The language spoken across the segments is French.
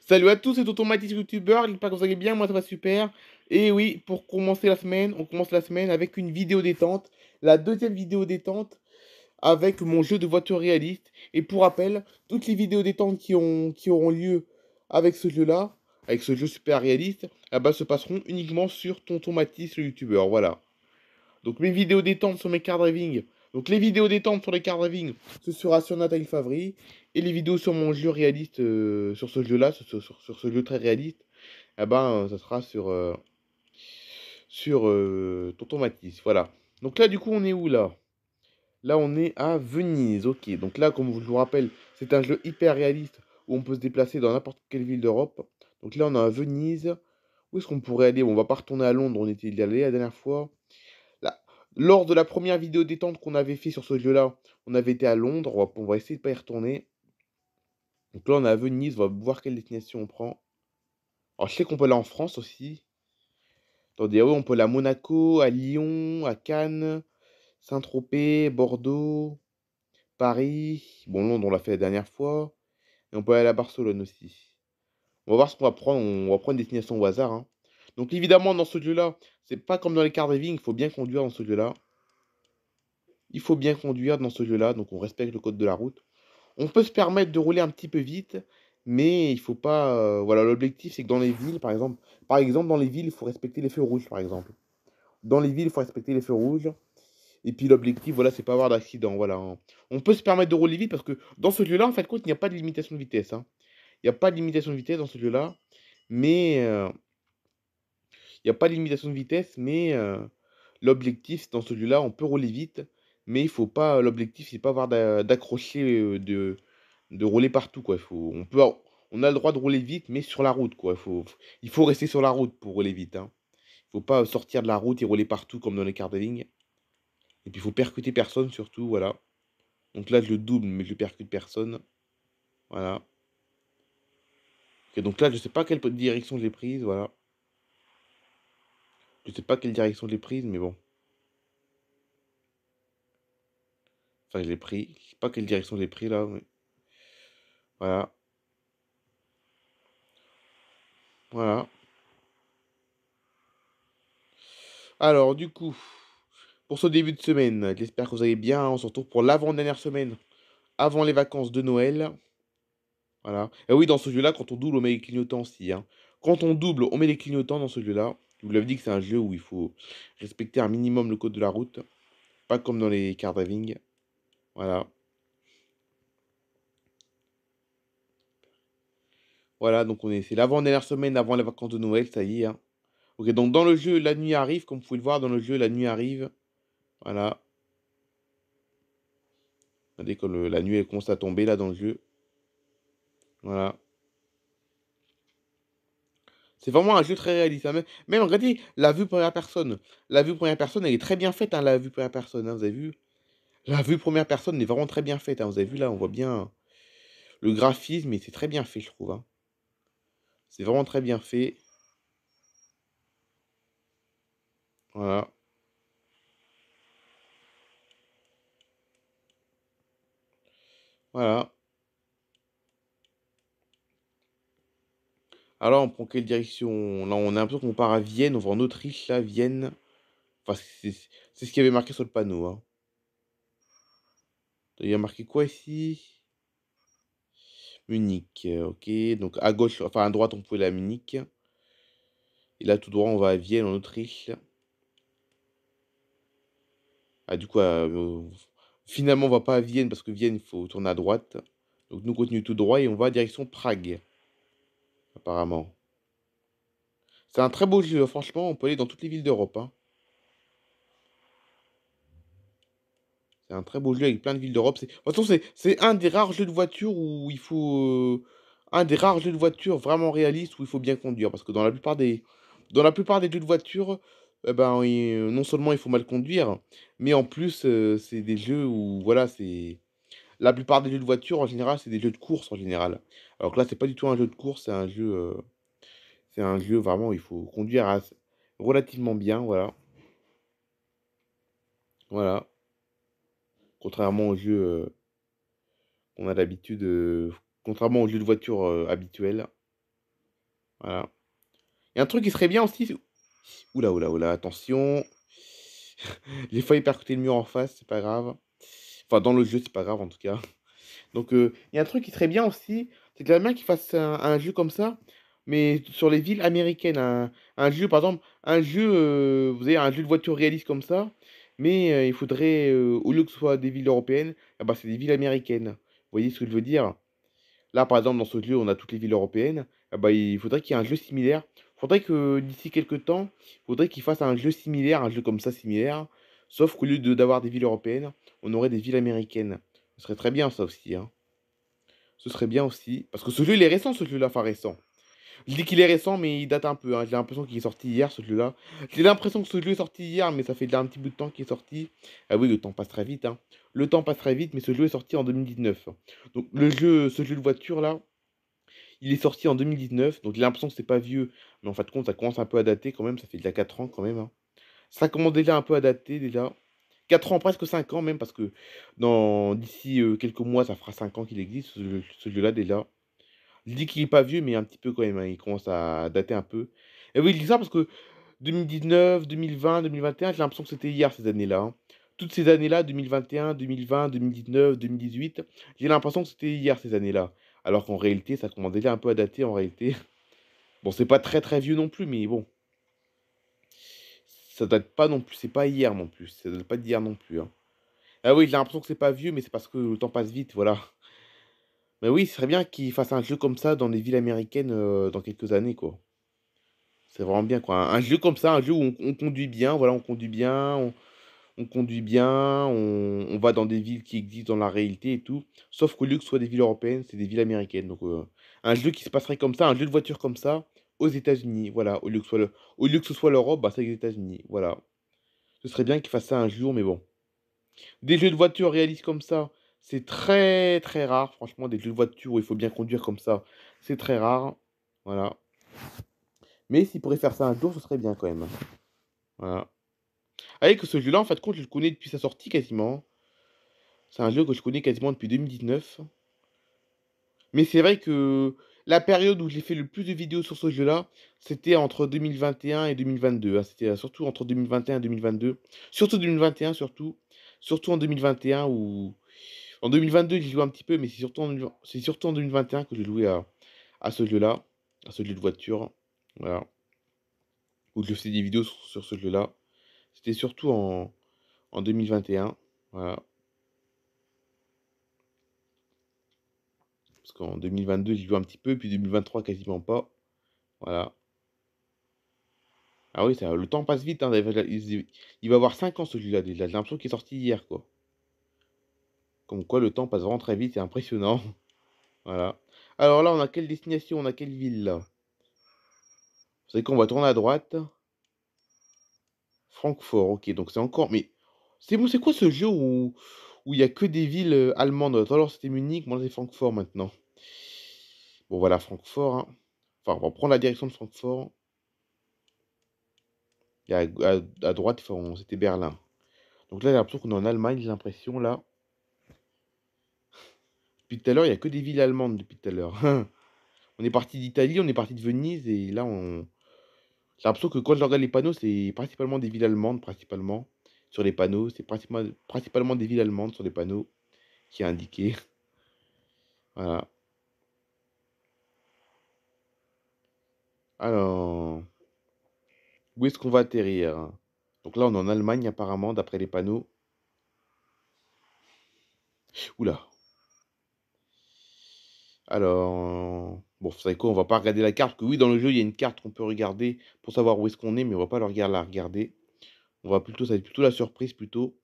Salut à tous, c'est Tonton Mathis YouTubeur, j'espère que vous allez bien, moi ça va super. Et oui, pour commencer la semaine, on commence la semaine avec une vidéo détente, la deuxième vidéo détente avec mon jeu de voiture réaliste. Et pour rappel, toutes les vidéos détente qui auront lieu avec ce jeu-là, avec ce jeu super réaliste, se passeront uniquement sur Tonton Mathis le YouTubeur, voilà. Donc mes vidéos détente sur mes car driving. Donc les vidéos détente sur les car driving, ce sera sur Nathalie Favry. Et les vidéos sur mon jeu réaliste, sur ce jeu-là, sur ce jeu très réaliste, ça sera sur Tonton Mathis. Voilà. Donc là, du coup, on est où là? Là, on est à Venise. Ok. Donc là, comme je vous rappelle, c'est un jeu hyper réaliste où on peut se déplacer dans n'importe quelle ville d'Europe. Donc là, on est à Venise. Où est-ce qu'on pourrait aller? Bon, on va pas retourner à Londres, on était y allé la dernière fois. Là, lors de la première vidéo détente qu'on avait fait sur ce jeu-là, on avait été à Londres. On va essayer de pas y retourner. Donc là, on est à Venise. On va voir quelle destination on prend. Alors, je sais qu'on peut aller en France aussi. Attendez, ah ouais, on peut aller à Monaco, à Lyon, à Cannes, Saint-Tropez, Bordeaux, Paris. Bon, Londres, on l'a fait la dernière fois. Et on peut aller à Barcelone aussi. On va voir ce qu'on va prendre. On va prendre une destination au hasard, hein. Donc, évidemment, dans ce jeu-là, c'est pas comme dans les car driving. Il faut bien conduire dans ce jeu-là. Il faut bien conduire dans ce jeu-là. Donc, on respecte le code de la route. On peut se permettre de rouler un petit peu vite, mais il faut pas. Voilà, l'objectif, c'est que dans les villes, par exemple, dans les villes, il faut respecter les feux rouges, par exemple. Dans les villes, il faut respecter les feux rouges. Et puis l'objectif, voilà, c'est pas avoir d'accident. Voilà, hein. On peut se permettre de rouler vite parce que dans ce jeu-là, en fait, compte, il n'y a pas de limitation de vitesse, hein. Il n'y a pas de limitation de vitesse dans ce jeu-là. Mais il n'y a pas de limitation de vitesse, mais l'objectif dans ce jeu-là, on peut rouler vite. Mais il faut pas. L'objectif, c'est pas avoir d'accrocher, de rouler partout, quoi. On a le droit de rouler vite, mais sur la route, quoi. Il faut rester sur la route pour rouler vite, hein. Il faut pas sortir de la route et rouler partout comme dans les quarts de ligne. Et puis il faut percuter personne surtout, voilà. Donc là je le double, mais je percute personne. Voilà. Et donc là je sais pas quelle direction j'ai prise, voilà. Je sais pas quelle direction j'ai prise, mais bon. Enfin je l'ai pris. Je sais pas quelle direction j'ai pris là, mais voilà. Voilà. Alors du coup, pour ce début de semaine, j'espère que vous allez bien. On se retrouve pour l'avant-dernière semaine, avant les vacances de Noël. Voilà. Et oui, dans ce jeu-là, quand on double, on met les clignotants aussi, hein. Quand on double, on met les clignotants dans ce jeu-là. Je vous l'avais dit que c'est un jeu où il faut respecter un minimum le code de la route. Pas comme dans les car driving. Voilà. Voilà, donc c'est l'avant-dernière semaine avant les vacances de Noël, ça y est, hein. Ok, donc dans le jeu, la nuit arrive, comme vous pouvez le voir, dans le jeu, la nuit arrive. Voilà. Regardez quand la nuit elle commence à tomber là dans le jeu. Voilà. C'est vraiment un jeu très réaliste, hein. Même, regardez, la vue première personne. La vue première personne, elle est très bien faite, hein, la vue première personne, hein, vous avez vu? La vue première personne est vraiment très bien faite, hein, vous avez vu là, on voit bien le graphisme, et c'est très bien fait, je trouve, hein. C'est vraiment très bien fait. Voilà. Voilà. Alors, on prend quelle direction? Là, on a l'impression qu'on part à Vienne, on va en Autriche, là, Vienne. Enfin, c'est ce qu'il y avait marqué sur le panneau, hein. Il y a marqué quoi ici? Munich, ok. Donc à gauche, enfin à droite, on peut aller à Munich. Et là, tout droit, on va à Vienne, en Autriche. Ah, du coup, finalement, on va pas à Vienne parce que Vienne, il faut tourner à droite. Donc nous, continue tout droit et on va direction Prague, apparemment. C'est un très beau jeu, hein. Franchement, on peut aller dans toutes les villes d'Europe, hein. C'est un très beau jeu avec plein de villes d'Europe. De toute façon, c'est un des rares jeux de voiture où il faut. Un des rares jeux de voiture vraiment réalistes où il faut bien conduire. Parce que dans la plupart des jeux de voiture, non seulement il faut mal conduire, mais en plus, c'est des jeux où, voilà, c'est. La plupart des jeux de voiture, en général, c'est des jeux de course en général. Alors que là, c'est pas du tout un jeu de course, c'est un jeu vraiment où il faut conduire relativement bien, voilà. Voilà. Contrairement aux jeux qu'on a d'habitude, contrairement aux jeux de voiture habituels. Voilà. Il y a un truc qui serait bien aussi. Oula, oula, oula, attention. J'ai failli percuter le mur en face, c'est pas grave. Enfin, dans le jeu, c'est pas grave en tout cas. Donc, il y a un truc qui serait bien aussi, c'est que la main qui fasse un jeu comme ça, mais sur les villes américaines. Un jeu, par exemple, un jeu, vous avez un jeu de voiture réaliste comme ça, mais il faudrait, au lieu que ce soit des villes européennes, ah bah, c'est des villes américaines. Vous voyez ce que je veux dire? Là, par exemple, dans ce jeu, on a toutes les villes européennes. Ah bah, il faudrait qu'il y ait un jeu similaire. Il faudrait que d'ici quelques temps, il faudrait qu'ils fassent un jeu similaire, un jeu comme ça similaire. Sauf qu'au lieu d'avoir des villes européennes, on aurait des villes américaines. Ce serait très bien ça aussi, hein. Ce serait bien aussi. Parce que ce jeu, il est récent, ce jeu-là, enfin récent. Je dis qu'il est récent, mais il date un peu, hein. J'ai l'impression qu'il est sorti hier, ce jeu-là. J'ai l'impression que ce jeu est sorti hier, mais ça fait déjà un petit bout de temps qu'il est sorti. Ah oui, le temps passe très vite, hein. Le temps passe très vite, mais ce jeu est sorti en 2019. Donc ce jeu de voiture-là, il est sorti en 2019. Donc j'ai l'impression que c'est pas vieux. Mais en fin de compte, ça commence un peu à dater quand même. Ça fait déjà 4 ans quand même, hein. Ça commence déjà un peu à dater, déjà. 4 ans, presque 5 ans même, parce que d'ici quelques mois, ça fera 5 ans qu'il existe, ce jeu-là déjà. Je dis qu'il est pas vieux, mais un petit peu quand même, hein. Il commence à dater un peu. Et oui, je dis ça parce que 2019, 2020, 2021, j'ai l'impression que c'était hier ces années-là, hein. Toutes ces années-là, 2021, 2020, 2019, 2018, j'ai l'impression que c'était hier ces années-là. Alors qu'en réalité, ça commence déjà un peu à dater en réalité. Bon, c'est pas très très vieux non plus, mais bon, ça date pas non plus. C'est pas hier non plus. Ça date pas d'hier non plus, hein. Ah oui, j'ai l'impression que c'est pas vieux, mais c'est parce que le temps passe vite, voilà. Mais oui, ce serait bien qu'ils fassent un jeu comme ça dans les villes américaines dans quelques années, quoi. C'est vraiment bien, quoi. Un jeu comme ça, un jeu où on conduit bien, voilà, on conduit bien, on conduit bien, on va dans des villes qui existent dans la réalité et tout. Sauf qu'au lieu que ce soit des villes européennes, c'est des villes américaines. Donc, un jeu qui se passerait comme ça, un jeu de voiture comme ça, aux États-Unis, voilà. Au lieu que ce soit l'Europe, bah, c'est les États-Unis, voilà. Ce serait bien qu'ils fassent ça un jour, mais bon. Des jeux de voiture réalistes comme ça, c'est très très rare. Franchement, des jeux de voiture où il faut bien conduire comme ça, c'est très rare. Voilà. Mais s'ils pourraient faire ça un jour, ce serait bien quand même. Voilà. Avec ce jeu-là, en fait, compte, je le connais depuis sa sortie quasiment. C'est un jeu que je connais quasiment depuis 2019. Mais c'est vrai que la période où j'ai fait le plus de vidéos sur ce jeu-là, c'était entre 2021 et 2022, hein. C'était surtout entre 2021 et 2022. Surtout 2021, surtout. Surtout en 2021 où... En 2022, j'ai joué un petit peu, mais c'est surtout en 2021 que j'ai joué à ce jeu-là. À ce jeu de voiture. Voilà. Où je faisais des vidéos sur ce jeu-là. C'était surtout en 2021. Voilà. Parce qu'en 2022, j'y joue un petit peu, puis 2023, quasiment pas. Voilà. Ah oui, le temps passe vite, hein. Il va avoir 5 ans celui-là déjà. J'ai l'impression qu'il est sorti hier, quoi. Comme quoi, le temps passe vraiment très vite, c'est impressionnant. Voilà. Alors là, on a quelle destination? On a quelle ville, là? Vous savez qu'on va tourner à droite. Francfort, ok. Donc c'est encore... Mais c'est bon, c'est quoi ce jeu où il y a que des villes allemandes? Tout à l'heure, c'était Munich, moi, c'est Francfort, maintenant. Bon, voilà, Francfort, hein. Enfin, on va prendre la direction de Francfort. Et à droite, enfin, c'était Berlin. Donc là, j'ai l'impression qu'on est en Allemagne, j'ai l'impression, là. Depuis tout à l'heure, il n'y a que des villes allemandes depuis tout à l'heure. On est parti d'Italie, on est parti de Venise, et là, j'ai l'impression que quand je regarde les panneaux, c'est principalement des villes allemandes, principalement, sur les panneaux. C'est principalement des villes allemandes sur les panneaux qui est indiqué. Voilà. Alors, où est-ce qu'on va atterrir? Donc là, on est en Allemagne, apparemment, d'après les panneaux. Oula. Alors, bon, vous savez quoi, on va pas regarder la carte, parce que oui, dans le jeu, il y a une carte qu'on peut regarder pour savoir où est-ce qu'on est, mais on va pas la regarder. On va plutôt, ça va être plutôt la surprise, plutôt.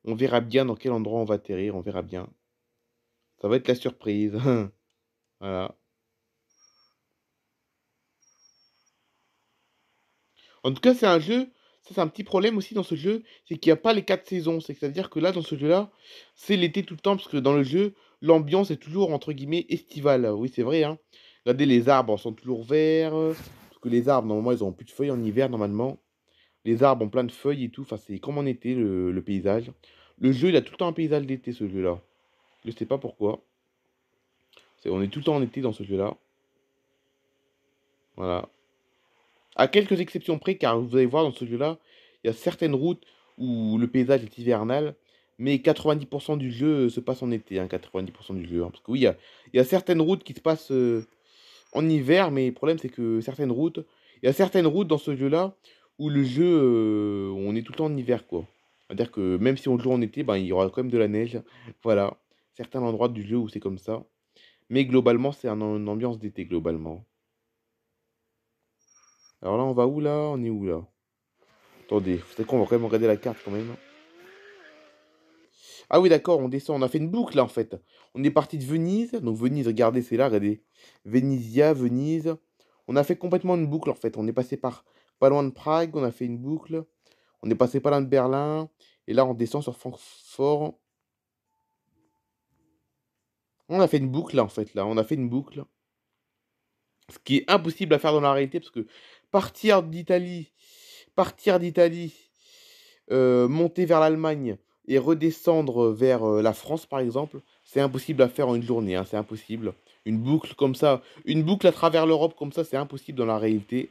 On verra bien dans quel endroit on va atterrir, on verra bien. Ça va être la surprise. Voilà. En tout cas, c'est un jeu, ça c'est un petit problème aussi dans ce jeu, c'est qu'il n'y a pas les 4 saisons. C'est-à-dire que là, dans ce jeu-là, c'est l'été tout le temps, parce que dans le jeu, l'ambiance est toujours, entre guillemets, estivale. Oui, c'est vrai, hein. Regardez, les arbres sont toujours verts, parce que les arbres, normalement, ils ont plus de feuilles en hiver, normalement. Les arbres ont plein de feuilles et tout, enfin, c'est comme en été, le paysage. Le jeu, il a tout le temps un paysage d'été, ce jeu-là. Je sais pas pourquoi. On est tout le temps en été dans ce jeu-là. Voilà. À quelques exceptions près, car vous allez voir dans ce jeu-là, il y a certaines routes où le paysage est hivernal, mais 90% du jeu se passe en été, hein, 90% du jeu, hein. Parce que oui, il y a certaines routes qui se passent en hiver, mais le problème c'est que certaines routes, il y a certaines routes dans ce jeu-là où le jeu, on est tout le temps en hiver, quoi. C'est-à-dire que même si on joue en été, ben, il y aura quand même de la neige. Voilà. Certains endroits du jeu où c'est comme ça. Mais globalement, c'est une ambiance d'été, globalement. Alors là, on va où là? On est où là? Attendez, c'est quoi, on va quand même regarder la carte quand même. Ah oui, d'accord, on descend. On a fait une boucle là en fait. On est parti de Venise. Donc Venise, regardez, c'est là, regardez. Venezia, Venise. On a fait complètement une boucle en fait. On est passé par pas loin de Prague, on a fait une boucle. On est passé pas loin de Berlin. Et là, on descend sur Francfort. On a fait une boucle là en fait. Là, on a fait une boucle. Ce qui est impossible à faire dans la réalité parce que partir d'Italie, partir d'Italie, monter vers l'Allemagne et redescendre vers la France, par exemple, c'est impossible à faire en une journée, hein, c'est impossible. Une boucle comme ça, une boucle à travers l'Europe comme ça, c'est impossible dans la réalité.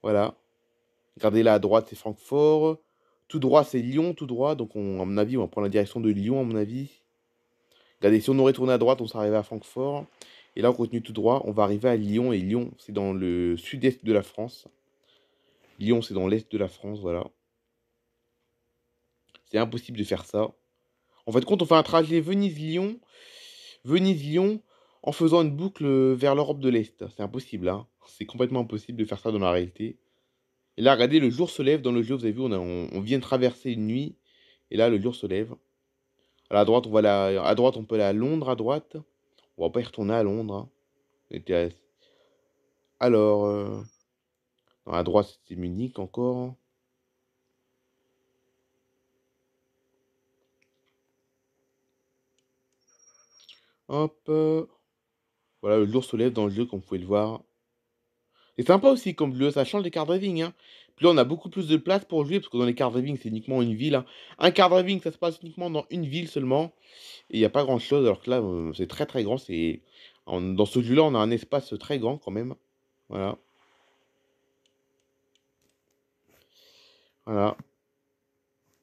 Voilà. Regardez là à droite, c'est Francfort. Tout droit, c'est Lyon, tout droit. Donc, à mon avis, on va prendre la direction de Lyon, à mon avis. Regardez, si on aurait tourné à droite, on serait arrivé à Francfort. Et là, on continue tout droit, on va arriver à Lyon. Et Lyon, c'est dans le sud-est de la France. Lyon, c'est dans l'est de la France, voilà. C'est impossible de faire ça. En fait, quand on fait un trajet Venise-Lyon, Venise-Lyon, en faisant une boucle vers l'Europe de l'Est. C'est impossible, hein. C'est complètement impossible de faire ça dans la réalité. Et là, regardez, le jour se lève dans le jeu, vous avez vu, on vient de traverser une nuit. Et là, le jour se lève. À la droite, on va à droite, on peut aller à Londres, à droite. On va pas y retourner à Londres, hein. Alors, à droite, c'était Munich encore. Hop. Voilà, le jour se lève dans le jeu, comme vous pouvez le voir. C'est sympa aussi comme jeu, ça change des card driving, hein. Puis là, on a beaucoup plus de place pour jouer, parce que dans les card driving, c'est uniquement une ville, hein. Un card driving, ça se passe uniquement dans une ville seulement, et il n'y a pas grand-chose, alors que là, c'est très très grand. Dans ce jeu-là, on a un espace très grand quand même. Voilà, voilà.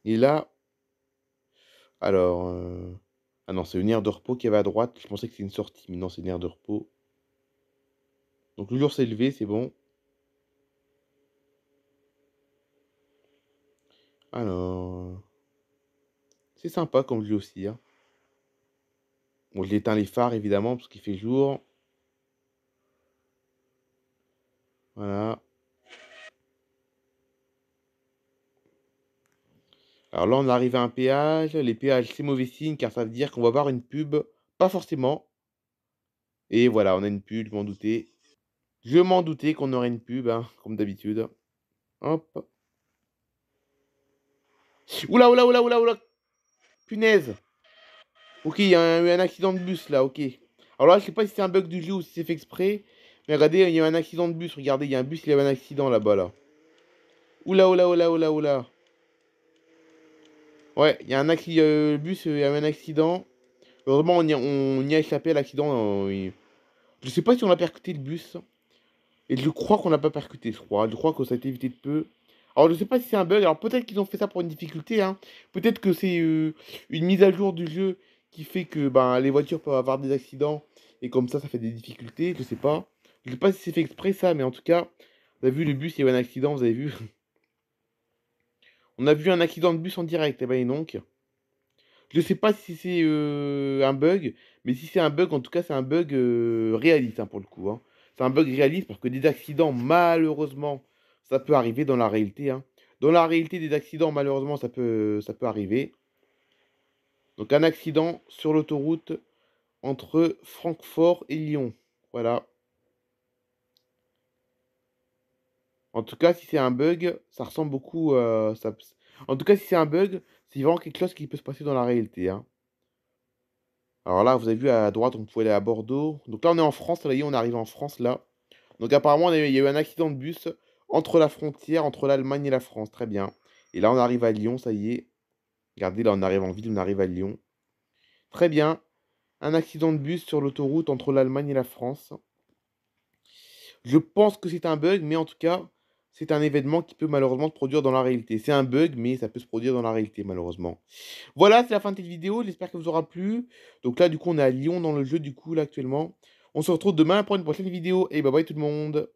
Et là, alors... Ah non, c'est une aire de repos qui avait à droite, je pensais que c'était une sortie, mais non, c'est une aire de repos. Donc le jour s'est levé, c'est bon. Alors... C'est sympa comme jeu aussi, hein. Bon, j'ai éteint les phares évidemment parce qu'il fait jour. Voilà. Alors là, on arrive à un péage. Les péages, c'est mauvais signe car ça veut dire qu'on va avoir une pub. Pas forcément. Et voilà, on a une pub, je m'en doutais. Je m'en doutais qu'on aurait une pub, hein, comme d'habitude. Hop. Oula, oula, oula, oula, oula. Punaise. Ok, il y a eu un accident de bus là, ok. Alors là, je sais pas si c'est un bug du jeu ou si c'est fait exprès. Mais regardez, il y a eu un accident de bus. Regardez, il y a un bus, il y avait un accident là-bas là. Oula, oula, oula, oula, oula. Ouais, il y a un accident. Le bus, il y avait un accident. Heureusement, on y a échappé à l'accident. Je sais pas si on a percuté le bus. Et je crois qu'on l'a pas percuté, je crois. Je crois que ça a été évité de peu. Alors, je sais pas si c'est un bug. Alors, peut-être qu'ils ont fait ça pour une difficulté, hein. Peut-être que c'est une mise à jour du jeu qui fait que ben, les voitures peuvent avoir des accidents. Et comme ça fait des difficultés. Je sais pas. Je sais pas si c'est fait exprès, ça. Mais en tout cas, vous avez vu le bus, il y avait un accident. Vous avez vu. On a vu un accident de bus en direct. Et ben, et donc. Je sais pas si c'est un bug, mais si c'est un bug, en tout cas, c'est un bug réaliste, hein, pour le coup, hein. C'est un bug réaliste parce que des accidents, malheureusement, ça peut arriver dans la réalité, hein. Dans la réalité, des accidents, malheureusement, ça peut arriver. Donc, un accident sur l'autoroute entre Francfort et Lyon. Voilà. En tout cas, si c'est un bug, ça ressemble beaucoup. En tout cas, si c'est un bug, c'est vraiment quelque chose qui peut se passer dans la réalité, hein. Alors là, vous avez vu à droite, on pouvait aller à Bordeaux. Donc là, on est en France, là, on arrive en France, là. Donc apparemment, il y a eu un accident de bus entre la frontière, entre l'Allemagne et la France. Très bien. Et là, on arrive à Lyon, ça y est. Regardez, là, on arrive en ville, on arrive à Lyon. Très bien. Un accident de bus sur l'autoroute entre l'Allemagne et la France. Je pense que c'est un bug, mais en tout cas, c'est un événement qui peut malheureusement se produire dans la réalité. C'est un bug, mais ça peut se produire dans la réalité, malheureusement. Voilà, c'est la fin de cette vidéo. J'espère qu'elle vous aura plu. Donc là, du coup, on est à Lyon dans le jeu, du coup, là, actuellement. On se retrouve demain pour une prochaine vidéo. Et bye bye tout le monde.